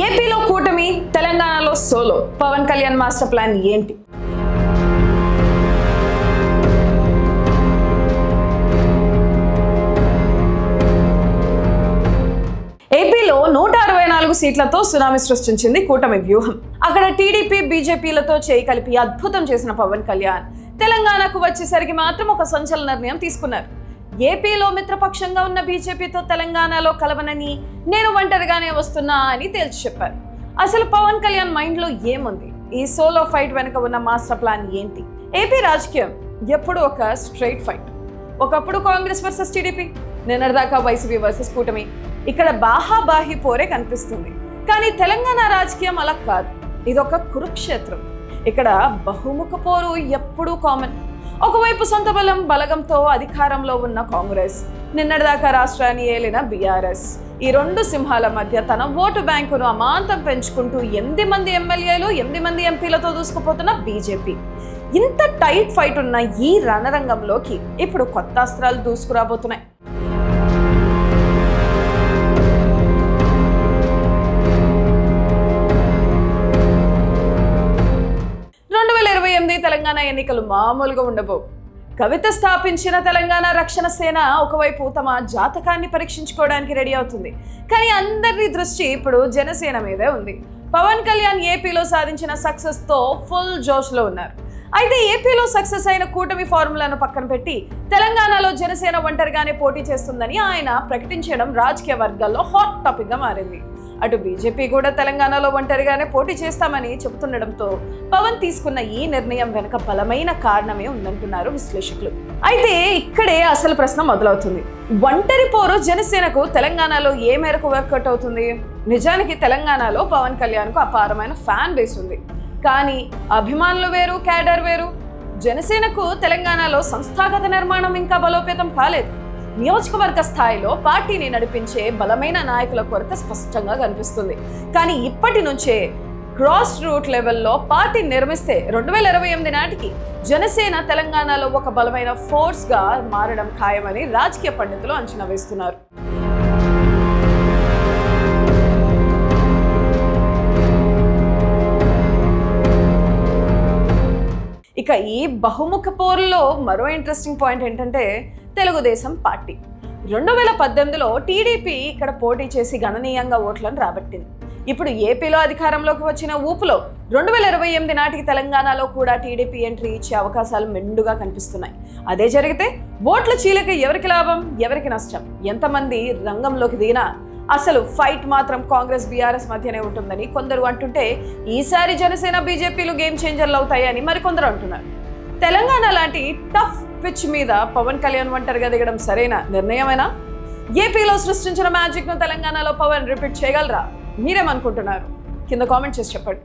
ఏపీలో కూటమి, తెలంగాణలో solo. Pavan Kalyan master plan ఏంటి? ఏపీలో 164 సీట్లతో సునామీ సృష్టించింది కూటమి వ్యూహం. అక్కడ టీడీపీ, బీజేపీలతో చేయి కలిపి అద్భుతం చేసిన పవన్ కళ్యాణ్ తెలంగాణకు వచ్చేసరికి మాత్రం ఒక సంచలన నిర్ణయం తీసుకున్నారు. ఏపీలో మిత్రపక్షంగా ఉన్న బీజేపీతో తెలంగాణలో కలవనని, నేను ఒంటరిగానే వస్తున్నా అని తేల్చి చెప్పారు. అసలు పవన్ కళ్యాణ్ మైండ్లో ఏముంది? ఈ సోలో ఫైట్ వెనుక ఉన్న మాస్టర్ ప్లాన్ ఏంటి? ఏపీ రాజకీయం ఎప్పుడు ఒక స్ట్రైట్ ఫైట్. ఒకప్పుడు కాంగ్రెస్ వర్సెస్ టీడీపీ, నిన్నటిదాకా వైసీపీ వర్సెస్ కూటమి. ఇక్కడ బాహాబాహి పోరే కనిపిస్తుంది. కానీ తెలంగాణ రాజకీయం అలా కాదు. ఇదొక కురుక్షేత్రం. ఇక్కడ బహుముఖ పోరు ఎప్పుడూ కామన్. ఒకవైపు సొంత బలగంతో అధికారంలో ఉన్న కాంగ్రెస్, నిన్నటిదాకా రాష్ట్రాన్ని ఏలిన బీఆర్ఎస్. ఈ రెండు సింహాల మధ్య తన ఓటు బ్యాంకును అమాంతం పెంచుకుంటూ 8 మంది ఎమ్మెల్యేలు, 8 మంది ఎంపీలతో దూసుకుపోతున్న బీజేపీ. ఇంత టైట్ ఫైట్ ఉన్న ఈ రణరంగంలోకి ఇప్పుడు కొత్త అస్త్రాలు దూసుకురాబోతున్నాయి. 2028 తెలంగాణ ఎన్నికలు మామూలుగా ఉండబోవు. కవిత స్థాపించిన తెలంగాణ రక్షణ సేన ఒకవైపు తమ జాతకాన్ని పరీక్షించుకోవడానికి రెడీ అవుతుంది. కానీ అందరి దృష్టి ఇప్పుడు జనసేన మీదే ఉంది. పవన్ కళ్యాణ్ ఏపీలో సాధించిన సక్సెస్తో ఫుల్ జోష్లో ఉన్నారు. అయితే ఏపీలో సక్సెస్ అయిన కూటమి ఫార్ములాను పక్కన పెట్టి తెలంగాణలో జనసేన ఒంటరిగానే పోటీ చేస్తుందని ఆయన ప్రకటించడం రాజకీయ వర్గాల్లో హాట్ టాపిక్గా మారింది. అటు బీజేపీ కూడా తెలంగాణలో ఒంటరిగానే పోటీ చేస్తామని చెబుతుండడంతో పవన్ తీసుకున్న ఈ నిర్ణయం వెనుక బలమైన కారణమే ఉందంటున్నారు విశ్లేషకులు. అయితే ఇక్కడే అసలు ప్రశ్న మొదలవుతుంది. ఒంటరి పోరు జనసేనకు తెలంగాణలో ఏ మేరకు వర్కౌట్ అవుతుంది? నిజానికి తెలంగాణలో పవన్ కళ్యాణ్కు అపారమైన ఫ్యాన్ బేస్ ఉంది. కానీ అభిమానులు వేరు, క్యాడర్ వేరు. జనసేనకు తెలంగాణలో సంస్థాగత నిర్మాణం ఇంకా బలోపేతం కాలేదు. నియోజకవర్గ స్థాయిలో పార్టీని నడిపించే బలమైన నాయకుల కొరత స్పష్టంగా కనిపిస్తుంది. కానీ ఇప్పటి నుంచే గ్రాస్ రూట్ లెవెల్లో పార్టీ నిర్మిస్తే 2028 నాటికి జనసేన తెలంగాణలో ఒక బలమైన ఫోర్స్గా మారడం ఖాయమని రాజకీయ పండితులు అంచనా వేస్తున్నారు. ఇక ఈ బహుముఖ పోరులో మరో ఇంట్రెస్టింగ్ పాయింట్ ఏంటంటే తెలుగుదేశం పార్టీ 2018లో టీడీపీ ఇక్కడ పోటీ చేసి గణనీయంగా ఓట్లను రాబట్టింది. ఇప్పుడు ఏపీలో అధికారంలోకి వచ్చిన ఊపులో 2028 నాటికి తెలంగాణలో కూడా టీడీపీ ఎంట్రీ ఇచ్చే అవకాశాలు మెండుగా కనిపిస్తున్నాయి. అదే జరిగితే ఓట్ల చీలిక ఎవరికి లాభం, ఎవరికి నష్టం, ఎంతమంది రంగంలోకి దిగినా అసలు ఫైట్ మాత్రం కాంగ్రెస్ బీఆర్ఎస్ మధ్యనే ఉంటుందని కొందరు అంటుంటే, ఈసారి జనసేన బీజేపీలు గేమ్ చేంజర్లు అవుతాయని మరికొందరు అంటున్నారు. తెలంగాణ లాంటి టఫ్ పిచ్ మీద పవన్ కళ్యాణ్ ఒంటరిగా దిగడం సరైన నిర్ణయమేనా? ఏపీలో సృష్టించిన మ్యాజిక్ ను తెలంగాణలో పవన్ రిపీట్ చేయగలరా? మీరేమనుకుంటున్నారు? కింద కామెంట్ చేసి చెప్పండి.